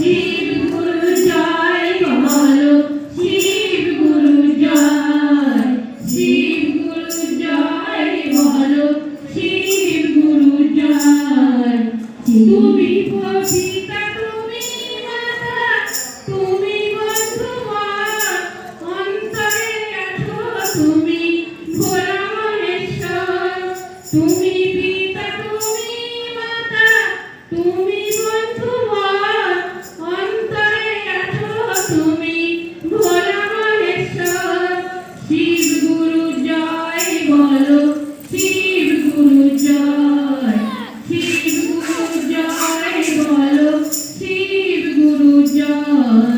শিব গুরু জয় বলো, শিব গুরু জয়, শিব গুরু জয় বলো, শিব গুরু জয়। তুমি পিতা, তুমি মাতা, তুমি বন্ধু মা, অন্তরে আছো তুমি ভোলা মহেশ্বর। তুমি পিতা, তুমি মাতা, তুমি বন্ধু মা, অন্তরে আছো তুমি ভোলা মহেশ্বর। শিব গুরু জয় বলো, শিব গুরু জয়, শিব গুরু জয় বলো, শিব গুরু জয়।